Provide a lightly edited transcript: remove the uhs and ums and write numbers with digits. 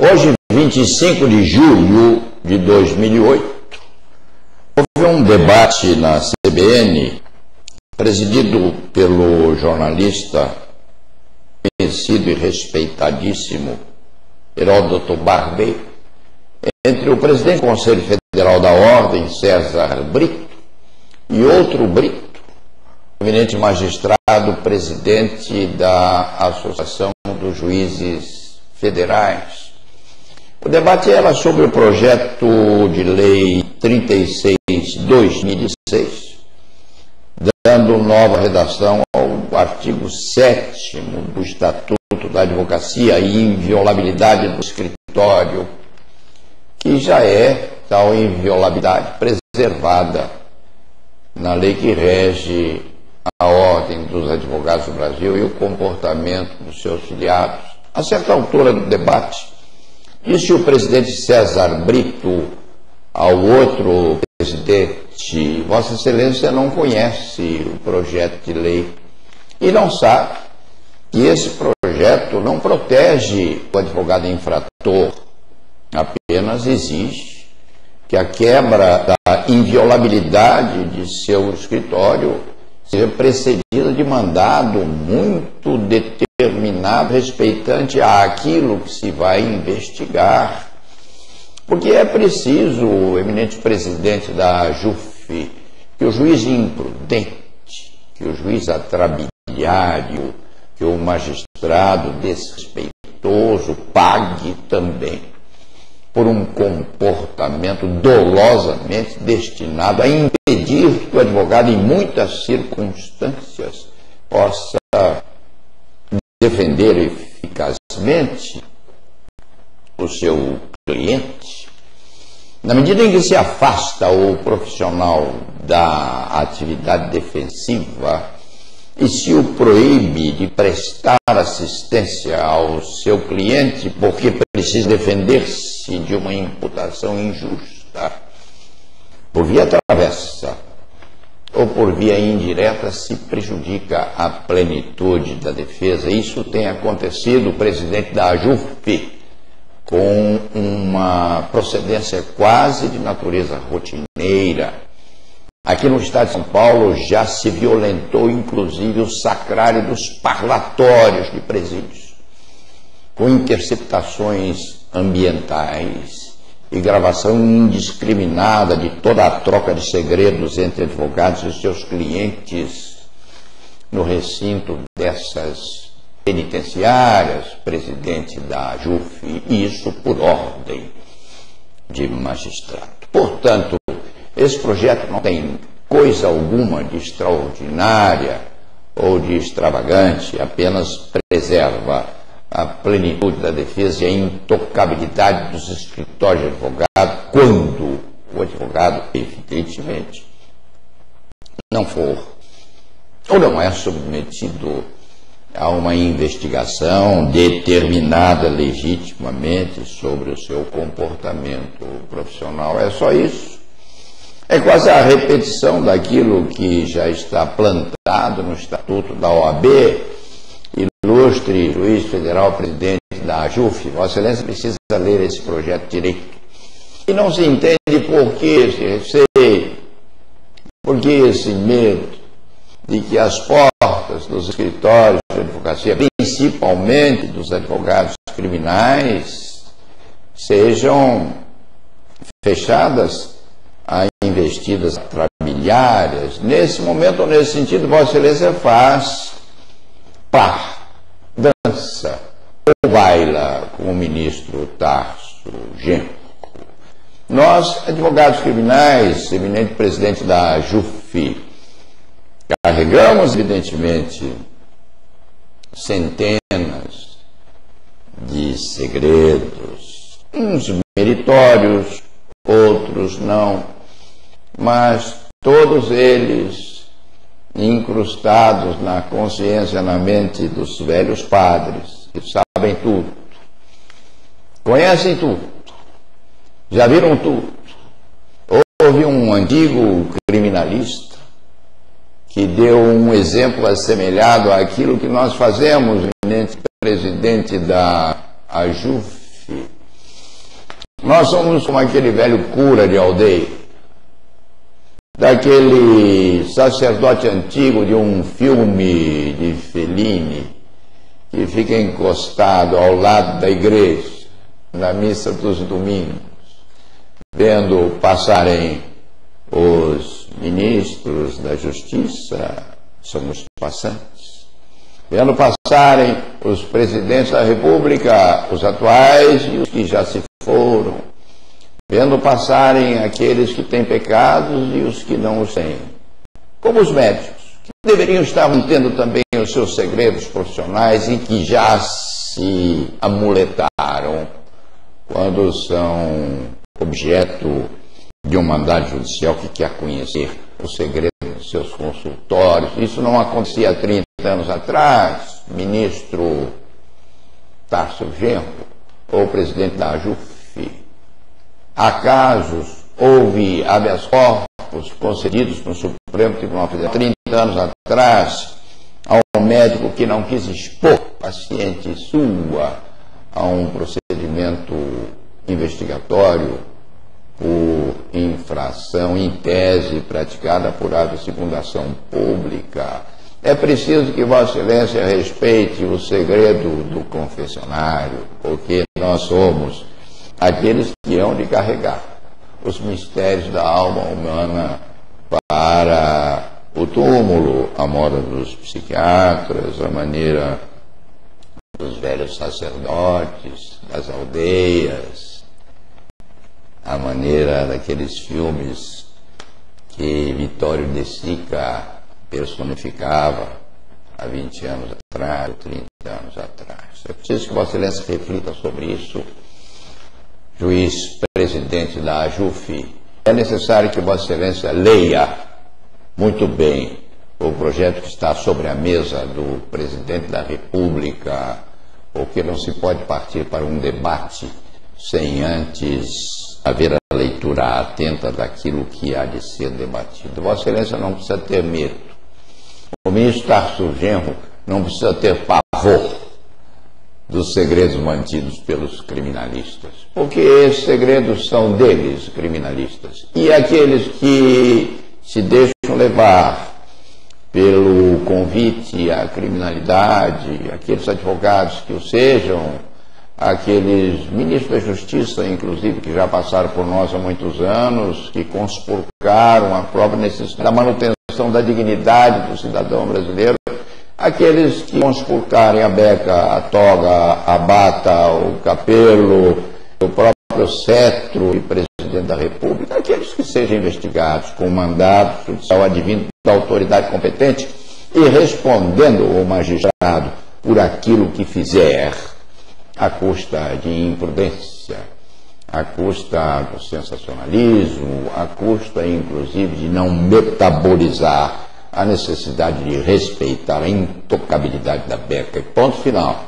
Hoje, 25 de julho de 2008, houve um debate na CBN, presidido pelo jornalista conhecido e respeitadíssimo Heródoto Barbeiro, entre o presidente do Conselho Federal da Ordem, César Brito, e outro Brito, eminente magistrado, presidente da Associação dos Juízes Federais. O debate era sobre o projeto de lei 36/2006, dando nova redação ao artigo 7º do Estatuto da Advocacia e inviolabilidade do escritório, que já é tal inviolabilidade preservada na lei que rege a ordem dos advogados do Brasil e o comportamento dos seus filiados. A certa altura do debate, disse o presidente César Brito ao outro presidente: Vossa Excelência não conhece o projeto de lei e não sabe que esse projeto não protege o advogado infrator, apenas exige que a quebra da inviolabilidade de seu escritório seja precedida de mandado muito determinado respeitante àquilo que se vai investigar. Porque é preciso, o eminente presidente da JUF, que o juiz imprudente, que o juiz atrabiliário, que o magistrado desrespeitoso pague também por um comportamento dolosamente destinado a impedir que o advogado, em muitas circunstâncias, possa defender eficazmente o seu cliente. Na medida em que se afasta o profissional da atividade defensiva e se o proíbe de prestar assistência ao seu cliente porque precisa defender-se de uma imputação injusta, por via travessa ou por via indireta, se prejudica a plenitude da defesa. Isso tem acontecido. O presidente da JUF, com uma procedência quase de natureza rotineira, aqui no estado de São Paulo já se violentou inclusive o sacrário dos parlatórios de presídios, com interceptações ambientais e gravação indiscriminada de toda a troca de segredos entre advogados e seus clientes no recinto dessas penitenciárias, presidente da JUF, e isso por ordem de magistrado. Portanto, esse projeto não tem coisa alguma de extraordinária ou de extravagante, apenas preserva a plenitude da defesa e a intocabilidade dos escritórios de advogado quando o advogado, evidentemente, não for ou não é submetido a uma investigação determinada legitimamente sobre o seu comportamento profissional. É só isso. É quase a repetição daquilo que já está plantado no Estatuto da OAB. Ilustre juiz federal, presidente da JUF, Vossa Excelência precisa ler esse projeto direito. E não se entende por que esse receio, por que esse medo de que as portas dos escritórios de advocacia, principalmente dos advogados criminais, sejam fechadas a investidas atrabiliárias. Nesse momento, ou nesse sentido, Vossa Excelência faz dança ou baila com o ministro Tarso Genro. Nós, advogados criminais, eminente presidente da JUF, carregamos, evidentemente, centenas de segredos, uns meritórios, outros não, mas todos eles incrustados na consciência, na mente dos velhos padres, que sabem tudo, conhecem tudo, já viram tudo. Houve um antigo criminalista que deu um exemplo assemelhado àquilo que nós fazemos, eminente presidente da JUF, Nós somos como aquele velho cura de aldeia, daquele sacerdote antigo de um filme de Fellini, que fica encostado ao lado da igreja, na missa dos domingos, vendo passarem os ministros da justiça, são os passantes, vendo passarem os presidentes da república, os atuais e os que já se foram, vendo passarem aqueles que têm pecados e os que não os têm, como os médicos, que deveriam estar mantendo também os seus segredos profissionais e que já se amuletaram quando são objeto de um mandado judicial que quer conhecer o segredo dos seus consultórios. Isso não acontecia há 30 anos atrás. Ministro Tarso Genro, ou presidente da AJUF. Há casos, houve habeas corpus concedidos no Supremo Tribunal Federal 30 anos atrás a um médico que não quis expor paciente sua a um procedimento investigatório por infração em tese praticada por ato de secundação pública. É preciso que Vossa Excelência respeite o segredo do confessionário, porque nós somos aqueles que hão de carregar os mistérios da alma humana para o túmulo, a moda dos psiquiatras, a maneira dos velhos sacerdotes, das aldeias, a maneira daqueles filmes que Vittorio De Sica personificava há 20 anos atrás, ou 30 anos atrás. É preciso que Vossa Excelência reflita sobre isso, juiz presidente da AJUF. É necessário que Vossa Excelência leia muito bem o projeto que está sobre a mesa do presidente da República, porque não se pode partir para um debate sem antes haver a leitura atenta daquilo que há de ser debatido. Vossa Excelência não precisa ter medo. O ministro Tarso Genro não precisa ter pavor dos segredos mantidos pelos criminalistas, porque esses segredos são deles, criminalistas. E aqueles que se deixam levar pelo convite à criminalidade, aqueles advogados que o sejam, aqueles ministros da Justiça, inclusive, que já passaram por nós há muitos anos, que conspurcaram a própria necessidade da manutenção da dignidade do cidadão brasileiro, aqueles que conspurcarem a beca, a toga, a bata, o capelo, o próprio cetro e presidente da República, aqueles que sejam investigados com mandado judicial advindo da autoridade competente e respondendo ao magistrado por aquilo que fizer, à custa de imprudência, à custa do sensacionalismo, à custa, inclusive, de não metabolizar a necessidade de respeitar a intocabilidade da beca. E ponto final.